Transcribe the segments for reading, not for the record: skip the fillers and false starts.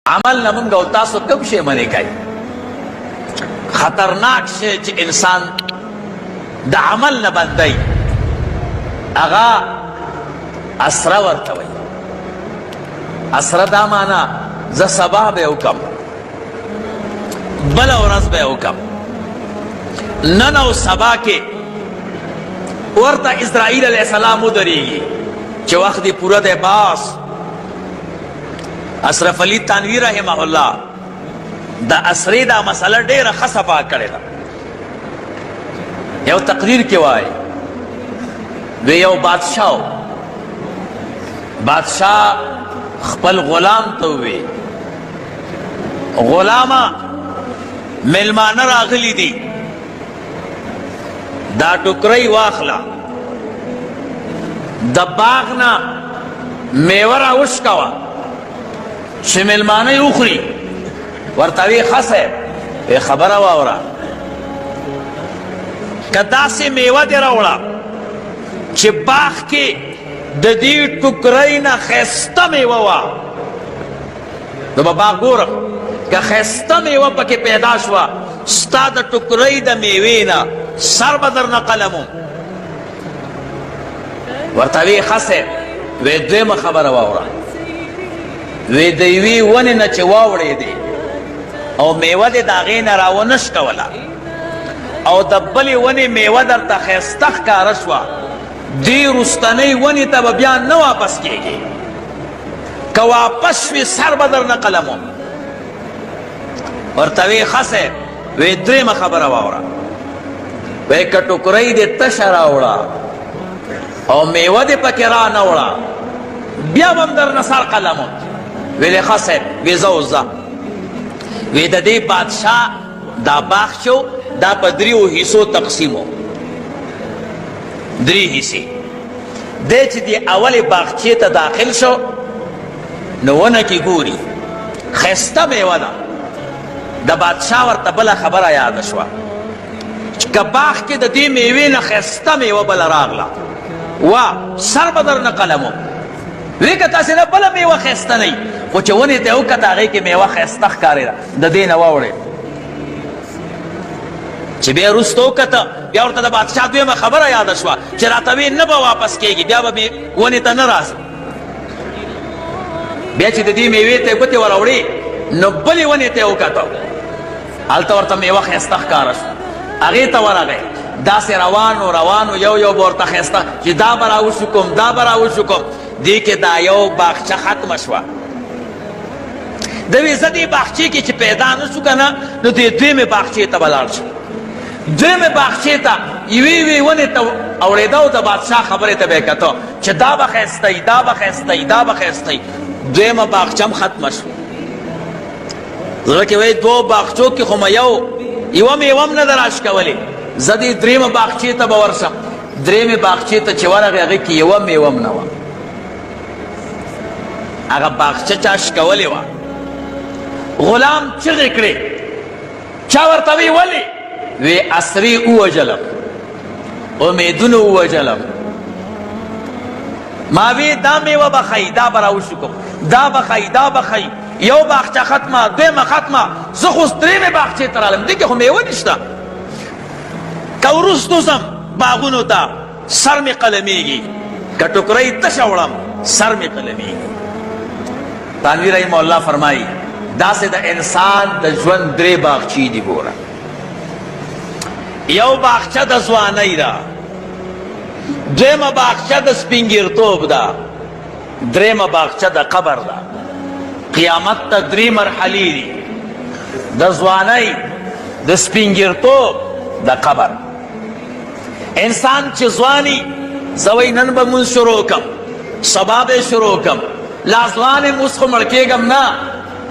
عمل نه مونږ او تاسو کوم شی منې کوي؟ خطرناک شی چې انسان د عمل نه بندوي هغه اسره ورته وایي. اسره دا معنا زه سبا به وکم، بله ورځ به وکم، نن او سبا کې ورته اسرائیل علیه السلام ودرېږي چې وخت یې پوره دی. باس اشرف علي تنویر رحمه الله د اسرې دا مسله ډېره ښه صفا کړې ده. یو تقریر کې وایي وی یو بادشاه خپل غلام ته ووی غلامه مېلمانه راغلي دي، دا ټوکرۍ واخله، د باغ نه میوه راوشکوه چې مېلمانه یې وخوري. ورته وی ښه صاحب خبره واوره، که داسې میوه دې راوړه چې باغ کې د دې ټوکرۍ نه ښایسته میوه وه، نو به باغ ګورم، که ښایسته میوه پکې پیدا شوه ستا د ټوکرۍ د میوې نه سر به درنه قلموم. ورته وی ښه صاحب وی دویمه خبره واوره، وی د یوې ونې نه چې واوړېدې او میوه دې د هغې نه راونه شکوله او د بلې ونې میوه درته ښایسته ښکاره شوه، دې وروستنۍ ونې ته به بیا نه واپس کېږي، که واپس شوې سر به درنه قلموم. ورته وی ښه صاحب وی درېیمه خبره واوره، وی که ټوکرۍ دې تشه راوړه او میوه دې پکې را نه وړه بیا به هم درنه سر قلموم. ویلې ښه صاحب وی زه اوس ځه. وی د دې بادشاه دا باغ شو دا په 3 حصو تقسیمو، 3 حصې. دی چې د اولې باغچې ته داخل شو نو ونه کې ګوري ښایسته میوه ده. د بادشاه ورته بله خبره یاده شوه چې که باغ کې د دې میوې نه ښایسته میوه بله راغله وا سر به درنه قلموم. وی که تاسې نه بله میوه ښایسته نه وي خو چې ونې ته یې وکته هغې کې میوه ښایسته ښکارېده د دې نه واوړې. چې بیا وروسته وکته بیا ورته د بادشاه دویمه خبره یاده شوه چې راته وی نه به واپس کېږي، بیا به ونې ته نه راځي. بیا چې د دې میوې ته یې ګوتې وراوړې نو بلې ونې ته یې وکته، هلته ورته میوه ښایسته ښکاره شوه، هغې ته ورغی. داسې روانو یو به ورته ښایسته چې دا به راوشو کوم دا به راوشو کوم، دې کې دا یو باغچه ختمه شوه. د وی زه دې باغچې کې چې پیدا نه شو که نه نو دې دویمې باغچې ته به لاړ شم. دویمې باغچې ته یوې ونې ته اورېده او د بادشاه خبرې ته به یې کته چې دا به ښایسته وي دا به ښایسته وي دا به ښایسته وي. دویمه باغچه هم ختمه شوه. زړه کې وایي 2 باغچو کې خو مه یوه میوه هم نه ده راشکولې، زه دې 3مه باغچې ته به ورشم. 3مې باغچې ته چې ورغې هغې کې یوه میوه هم نه وه، هغه باغچه چا شکولې وه. غلام چغې کړې، چا ورته وی ولې؟ وی اسرې ووجلم، امیدونه ووجلم. ما وی دا میوه به ښایي دا به راوشو کوم دا به ښایي دا به ښایي. یو باغچه ختمه دویمه ختمه، زه خو 3مې باغچې ته رالم، دې کې خو میوه نشته. که وروستو ځم باغونو ته سر مې قلمیږي، که ټوکرۍ تشه وړم سر مې قلمیږي. تنویر رحمه الله فرمایي داسې د انسان د ژوند 3 باغچې دي. ګوره یو باغچه د ځوانۍ ده، دویمه باغچه د سپینګیرتوب ده، 3مه باغچه د قبر ده. قیامت ته 3 مرحلې دي، د ځوانۍ، د سپینګیرتوب، د قبر. انسان چې ځواني زه وایي نن به مونځ شروع کم سبا به شروع کم، لا ځوان یم اوس خو مړ کېږم نه،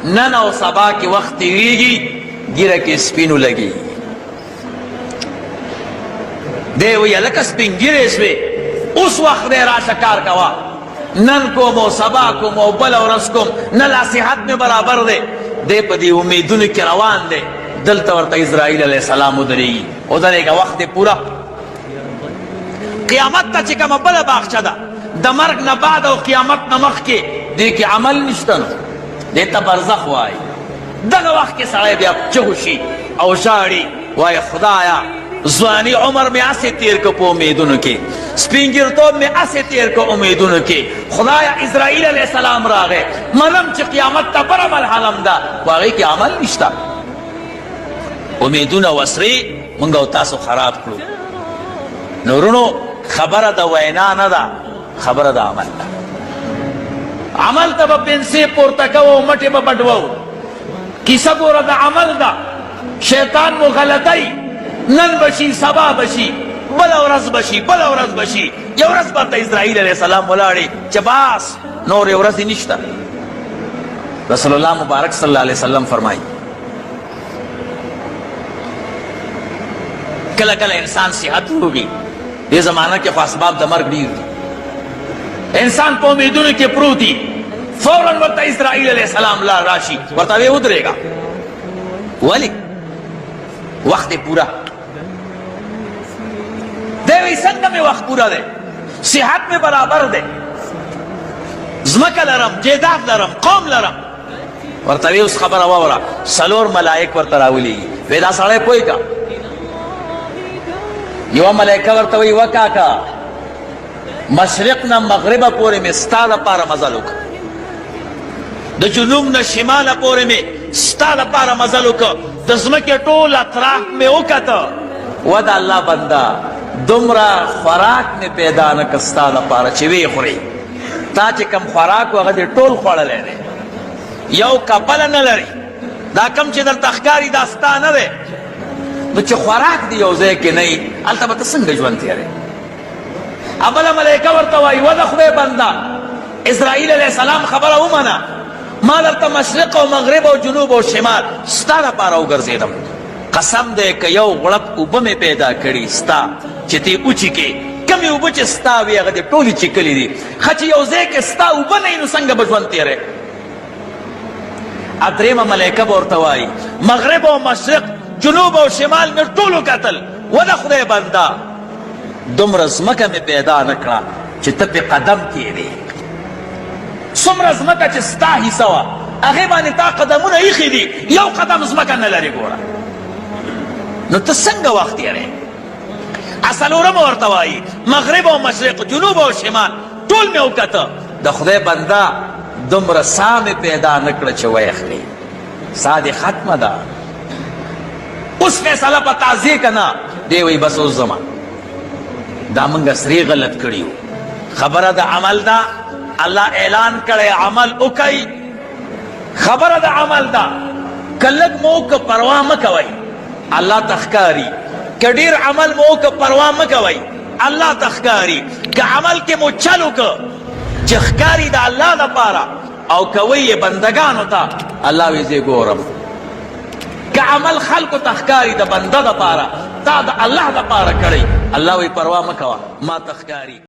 نن او سبا کې وخت تېرېږي ږیره کې سپینو لګېږي. دی وایي هلکه سپین ږیرې شوې اوس وخت دی راشه کار کوه، نن کوم او سبا کوم او بله ورځ کوم، نه لا صحت مې برابر دی. دی په دې امیدونو کې روان دی. دلته ورته اسرائیل علیه السلام ودرېږي، ودرېږه وخت دی پوره. قیامت ته چې کومه بله باغچه ده د مرګ نه بعد او قیامت نه مخکې دې کې عمل نشته نو دیتا برزخ وای دغه وخت کې سړی بیا چغو شي او ژاړي وای خدایا ځواني عمر مې هسې تیر که په امیدونو کې سپینګیرتوب مې هسې تیر که امیدونو کې خدایا اسرائیل علیه السلام راغی منم چې قیامت ته بره مرحله م ده خو هغې کې عمل نشته امیدونه وسرې موږ او تاسو خراب کړو نورونو خبره د وینا نه ده خبره د عمل ده عمل ته به پنسې پورته کوو مټې به بډوو کیسه ګوره د عمل ده شیطان مو غلطی نن بشي سبا بشي بل ورځ بشي بل ورځ بشي یو ورځ به ته اسرائیل علیه السلام ولاړې چې باس نورې ورځې نشته رسول الله مبارک صلی الله علیه وسلم فرمایي کله کله انسان صحت وږي دې زمانه کې خو اسباب د مرګ ډېر دي انسان په امیدونو کې پروت دي فوراً ورته اسرائیل علیه السلام لار راشي ورته وی ودرېږه ولې وخت یې پوره دی وی څنګه مې وخت پوره دی صحت مې برابر دی ځمکه لرم جیداد لرم قوم لرم ورته وی اوس خبره واوره څلور ملائک ورته راولېږي وی دا سړی پوه کا یوه ملائکه ورته وی وکاکا مشرق نه مغربه پورې مې ستا دپاره مزل وکړه د جنوب نه شماله پورې مې ستا دپاره مزل وکړه د ځمکې ټول اطراف مې وکته و د الله بنده دومره خوراک مې پیدا نه کړه ستا دپاره چې ویې خورې تا چې کم خوراک و هغه دې ټول خوړلی دی یو کپله نه لري دا کم چې درته ښکاري دا ستا نه دی نو چې خوراک دی یو ځای کې نه وي هلته به ته څنګه ژوند تېروې اوله ملائکه ورته وایي و د خدای بنده اسرائیل علیه السلام خبره ومنه ما درته مشرق او مغرب او جنوب او شمال ستا دپاره وګرځېدم قسم دی که یو غړپ اوبه مې پیدا کړي ستا چې ته یې وچیکې کمې اوبه چې ستا وي هغه دې ټولې چیکلې دي ښه چې یو ځای کې ستا اوبه نه وي نو څنګه به ژوند تېری درېیمه ملائکه به ورته وایي مغرب او مشرق جنوب او شمال مې ټول وکتل و د خدای بنده دومره ځمکه مې پیدا نه کړه چې ته پې قدم کښېنې څومره ځمکه چې ستا حصه وه هغې باندې تا قدمونه ایښي دي یو قدم ځمکه نه لرې ګوره نو ته څنګه وخت تېری څلورمه ورته وایي مغرب او مشرق جنوب او شمال ټول مې وکته د خدای بنده دومره ساه مې پیدا نه کړه چې ویخلې ساه دې ختمه ده اوس فیصله په تازې که نه دی وی بس اوس ځمه دا موږ سرې غلط کړي وو خبره د عمل ده الله اعلان کړی عمل وکئ خبره د عمل ده که لږ مو که پروا مه کوئ الله ته ښکاري که ډېر عمل مو که پروا مه کوئ الله ته ښکاري که عمل کې مو چل وکړه چې ښکاري د الله دپاره او کوئ یې بندګانو ته الله وی زه ګورم که عمل خلکو ته ښکاري د بنده دپاره تا د الله دپاره کړی الله وی پروا مه کوه ما ته ښکاري